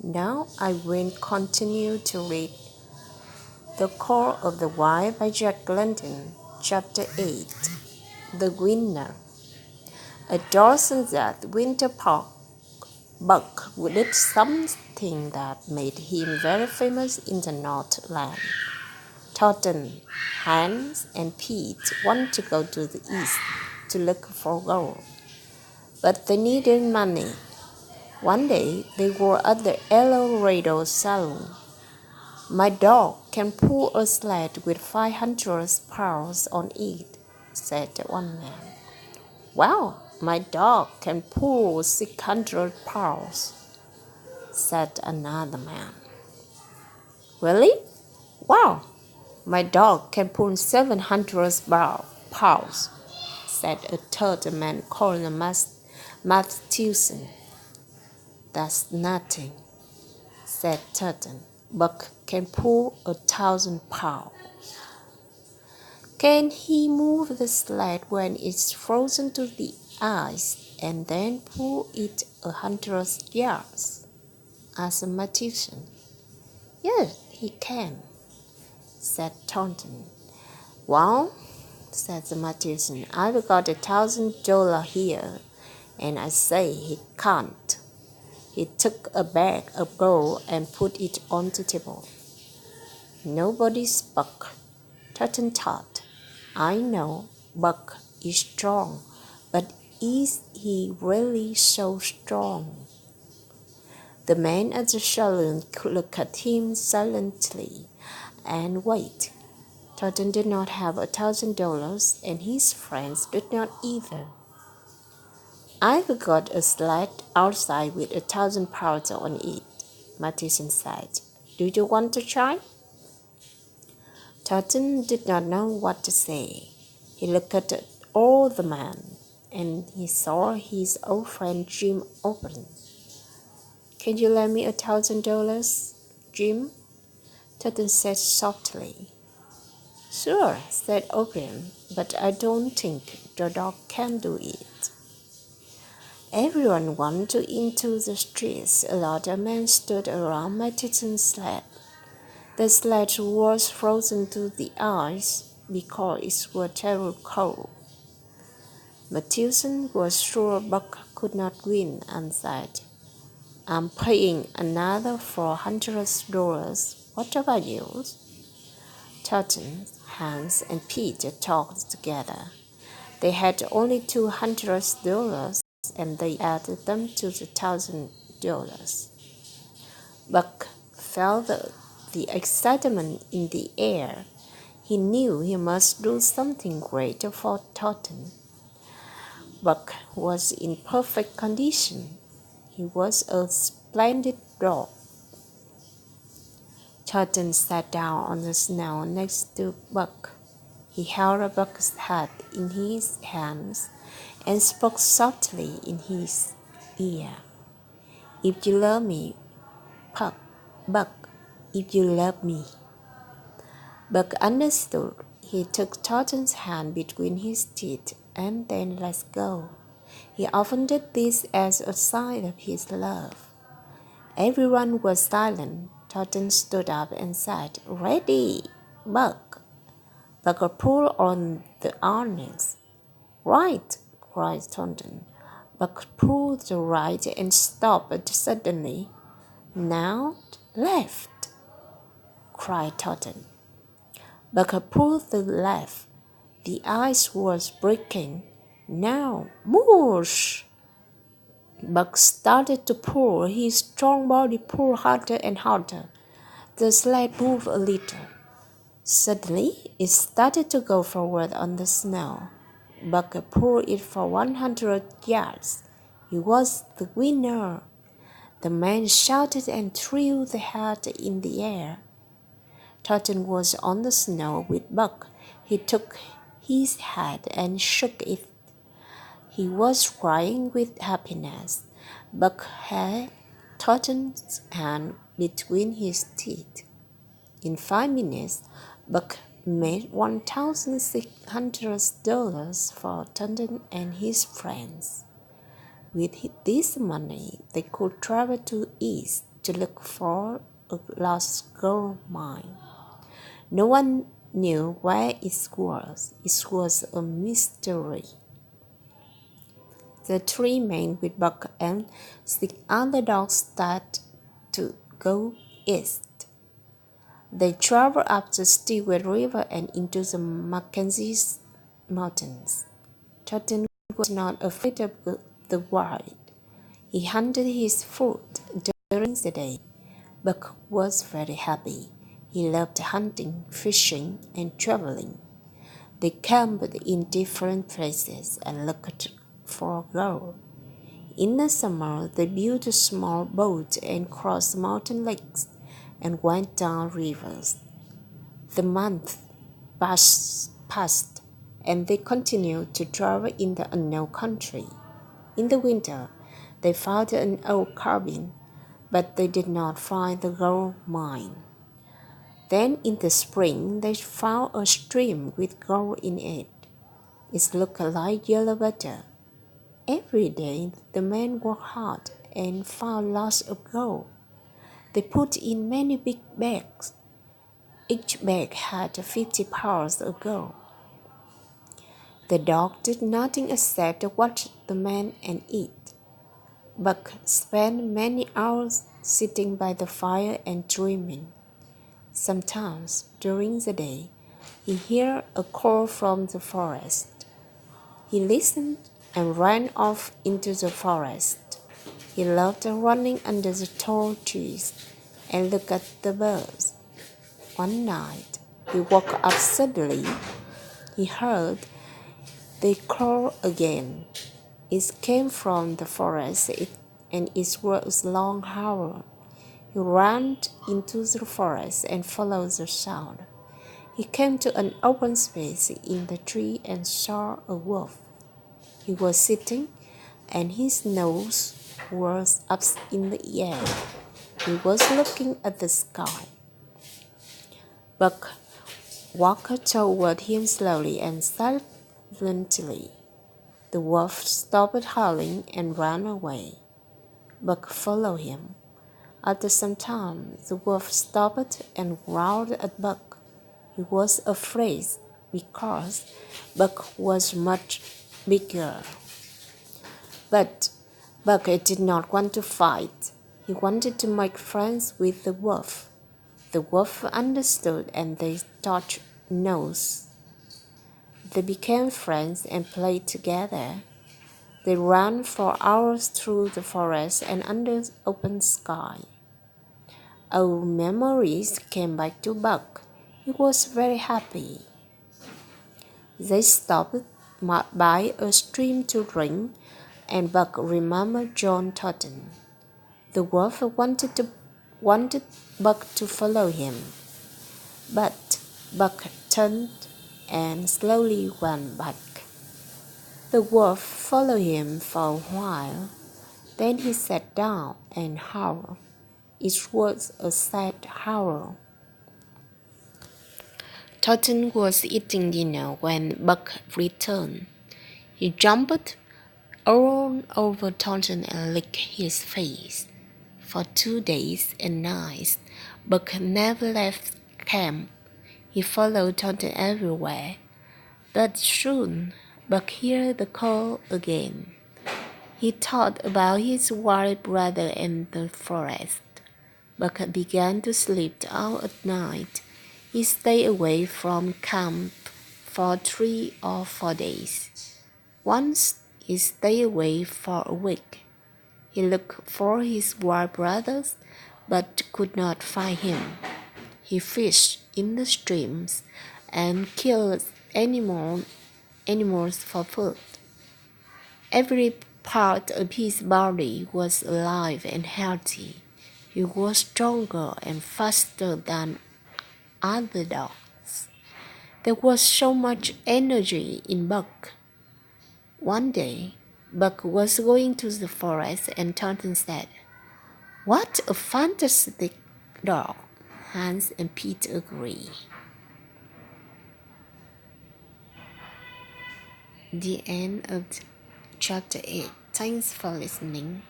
Now I will continue to read The Call of the Wild by Jack London, Chapter 8. The Winner. A dozen that Winter Park Buck did something that made him very famous in the Northland. Totten, Hans, and Pete wanted to go to the east to look for gold, but they needed money. One day they were at the El Dorado Saloon. "My dog can pull a sled with 500 pounds on it," said one man. "Well, my dog can pull 600 pounds," said another man. "Really? Well, my dog can pull 700 pounds," said a third man called Matthewson. "That's nothing," said Turton. "Buck can pull 1,000 pounds." "Can he move the sled when it's frozen to the ice and then pull it 100 yards?" asked Matthewson. "Yes, he can," said Thornton. "Well," said Matthewson, "I've got $1,000 here, and I say he can't." He took a bag of gold and put it on the table. Nobody spoke. Thornton thought, "I know Buck is strong, but is he really so strong?" The man at the saloon looked at him silently and waited. Thornton did not have $1,000, and his friends did not either. "I've got a sled outside with 1,000 pounds on it," Matthewson said. "Do you want to try?" Thornton did not know what to say. He looked at all the men, and he saw his old friend Jim Open. "Can you lend me $1,000, Jim?" Thornton said softly. "Sure," said Open, "but I don't think the dog can do it." Everyone went into the streets. A lot of men stood around Matthewson's sled. The sled was frozen to the ice because it was terribly cold. Matthewson was sure Buck could not win and said, "I'm paying another $400. What about yours?" Thornton, Hans, and Peter talked together. They had only $200, and they added them to the $1,000. Buck felt the excitement in the air. He knew he must do something great for Thornton. Buck was in perfect condition. He was a splendid dog. Thornton sat down on the snow next to Buck. He held Buck's hat in his hands and spoke softly in his ear. "If you love me, Buck, if you love me." Buck understood. He took Thornton's hand between his teeth and then let go. He often did this as a sign of his love. Everyone was silent. Thornton stood up and said, "Ready, Buck." Buck pulled on the harness. "Right," cried Thornton. Buck pulled the right and stopped suddenly. "Now left," cried Thornton. Buck pulled the left. The ice was breaking. "Now mush!" Buck started to pull. His strong body pulled harder and harder. The sled moved a little. Suddenly, it started to go forward on the snow. Buck pulled it for 100 yards. He was the winner. The man shouted and threw the hat in the air. Thornton was on the snow with Buck. He took his hat and shook it. He was crying with happiness. Buck had Thornton's hand between his teeth. In 5 minutes, Buck made $1,600 for Thornton and his friends. With this money, they could travel to East to look for a lost gold mine. No one knew where it was. It was a mystery. The three men with Buck and 6 other dogs started to go east. They traveled up the Stewart River and into the Mackenzie Mountains. Totten was not afraid of the wild. He hunted his food during the day. Buck was very happy. He loved hunting, fishing, and traveling. They camped in different places and looked for gold. In the summer, they built a small boat and crossed mountain lakes and went down rivers. The months passed, and they continued to travel in the unknown country. In the winter, they found an old cabin, but they did not find the gold mine. Then in the spring, they found a stream with gold in it. It looked like yellow butter. Every day, the men worked hard and found lots of gold. They put in many big bags. Each bag had 50 pounds of gold. The dog did nothing except watch the men and eat. Buck spent many hours sitting by the fire and dreaming. Sometimes, during the day, he heard a call from the forest. He listened and ran off into the forest. He loved running under the tall trees and look at the birds. One night, he woke up suddenly. He heard they call again. It came from the forest, and it was a long howl. He ran into the forest and followed the sound. He came to an open space in the tree and saw a wolf. He was sitting, and his nose was up in the air. He was looking at the sky. Buck walked toward him slowly and silently. The wolf stopped howling and ran away. Buck followed him. After some time, the wolf stopped and growled at Buck. He was afraid because Buck was much bigger. But Buck did not want to fight. He wanted to make friends with the wolf. The wolf understood and they touched noses. They became friends and played together. They ran for hours through the forest and under open sky. Old memories came back to Buck. He was very happy. They stopped by a stream to drink, and Buck remembered John Totten. The wolf wanted Buck to follow him, but Buck turned and slowly went back. The wolf followed him for a while. Then he sat down and howled. It was a sad howl. Totten was eating dinner when Buck returned. He jumped all over Totten and licked his face. For 2 days and nights, Buck never left camp. He followed Totten everywhere. But soon, Buck heard the call again. He thought about his wild brother in the forest. Buck began to sleep out at night. He stayed away from camp for 3 or 4 days. Once he stayed away for a week. He looked for his wild brothers, but could not find him. He fished in the streams and killed animals for food. Every part of his body was alive and healthy. He was stronger and faster than other dogs. There was so much energy in Buck. One day, Buck was going to the forest and Totten said, "What a fantastic dog!" Hans and Pete agree. The end of chapter 8. Thanks for listening.